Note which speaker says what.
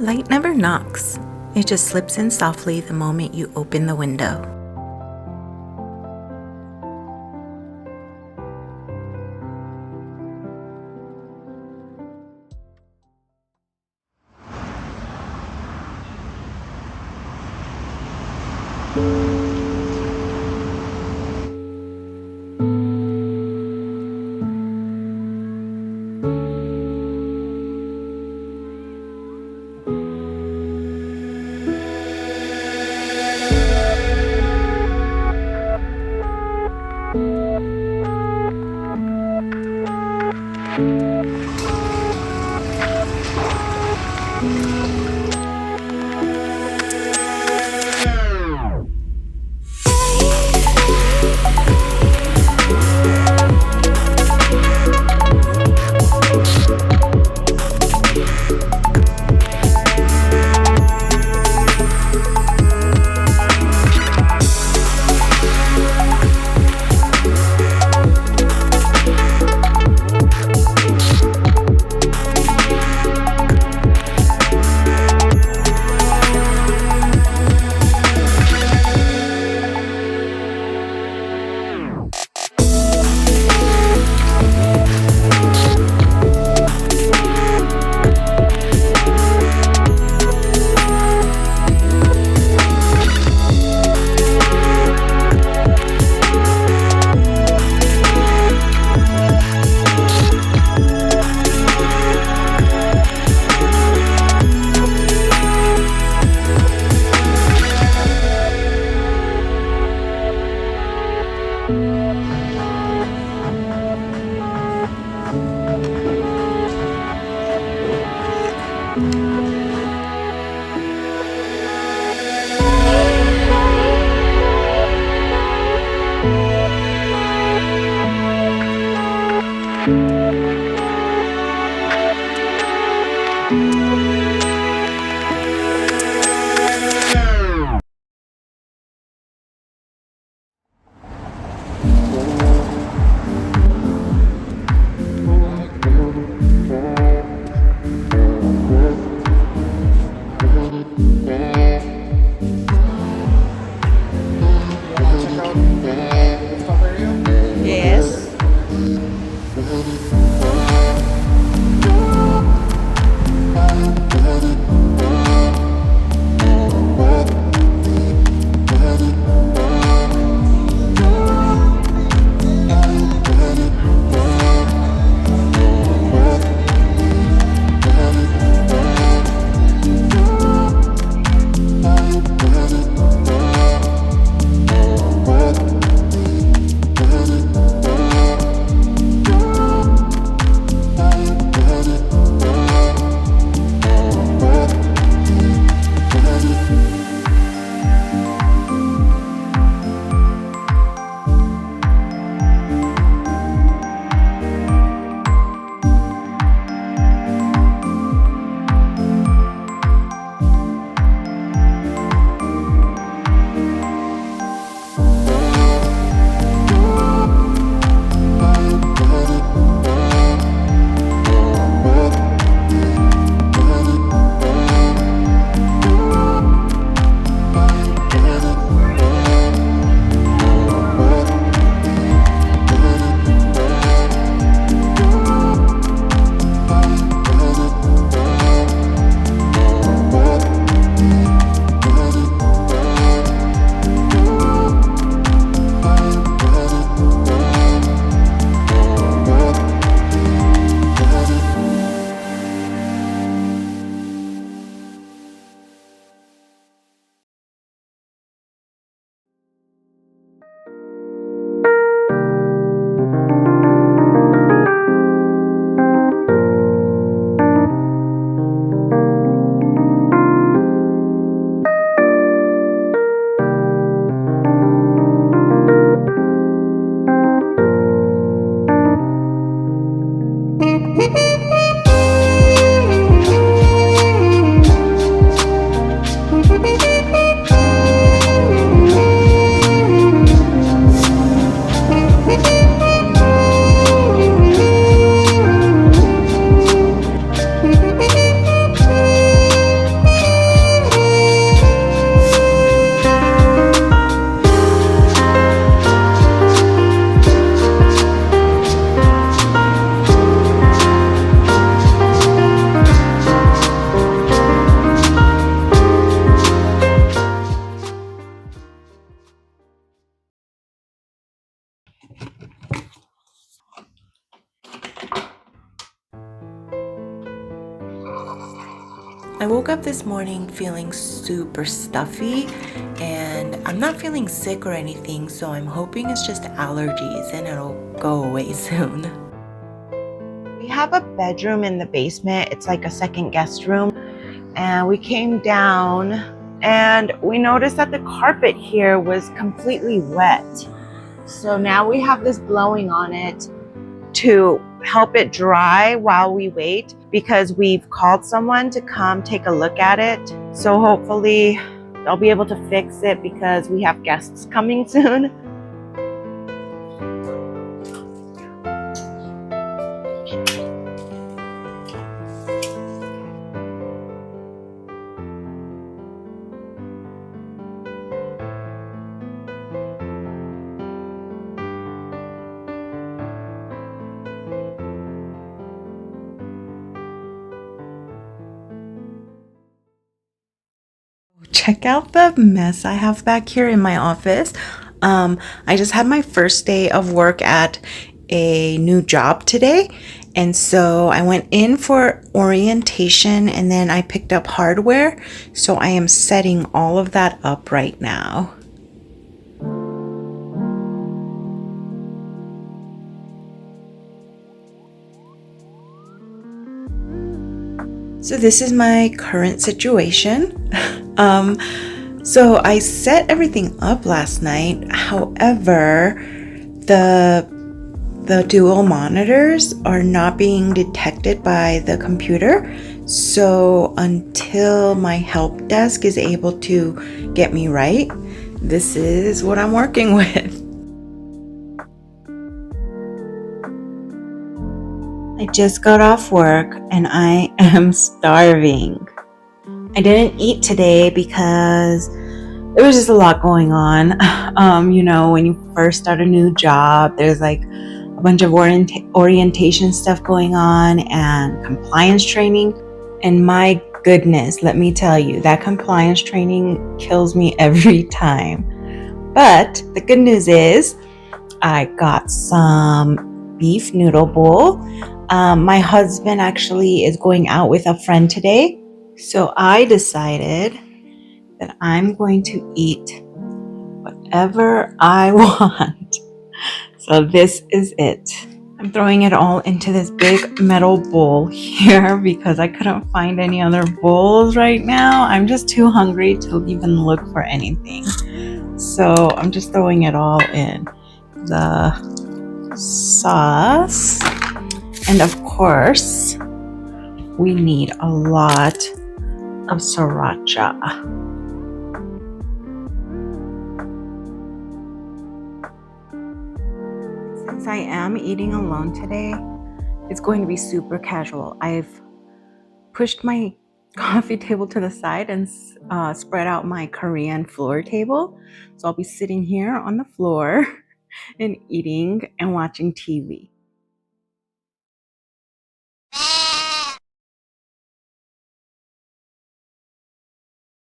Speaker 1: Light never knocks. It just slips in softly the moment you open the window.
Speaker 2: Yes.
Speaker 1: I woke up this morning feeling super stuffy, and I'm not feeling sick or anything, so I'm hoping it's just allergies and it'll go away soon.
Speaker 2: We have a bedroom in the basement. It's like a second guest room. And we came down and we noticed that the carpet here was completely wet. So now we have this blowing on it to help it dry while we wait, because we've called someone to come take a look at it. So hopefully they'll be able to fix it because we have guests coming soon.
Speaker 1: Check out the mess I have back here in my office. I just had my first day of work at a new job today. And so I went in for orientation and then I picked up hardware. So I am setting all of that up right now. So this is my current situation. So I set everything up last night. However, the dual monitors are not being detected by the computer. So until my help desk is able to get me right, this is what I'm working with. I just got off work and I am starving. I didn't eat today because there was just a lot going on. When you first start a new job, there's like a bunch of orientation stuff going on and compliance training. And my goodness, let me tell you, that compliance training kills me every time. But the good news is I got some beef noodle bowl. My husband actually is going out with a friend today. So I decided that I'm going to eat whatever I want. So this is it. I'm throwing it all into this big metal bowl here because I couldn't find any other bowls right now. I'm just too hungry to even look for anything. So I'm just throwing it all in. The sauce. And of course, we need a lot of sriracha. Since I am eating alone today, it's going to be super casual. I've pushed my coffee table to the side and spread out my Korean floor table. So I'll be sitting here on the floor and eating and watching TV.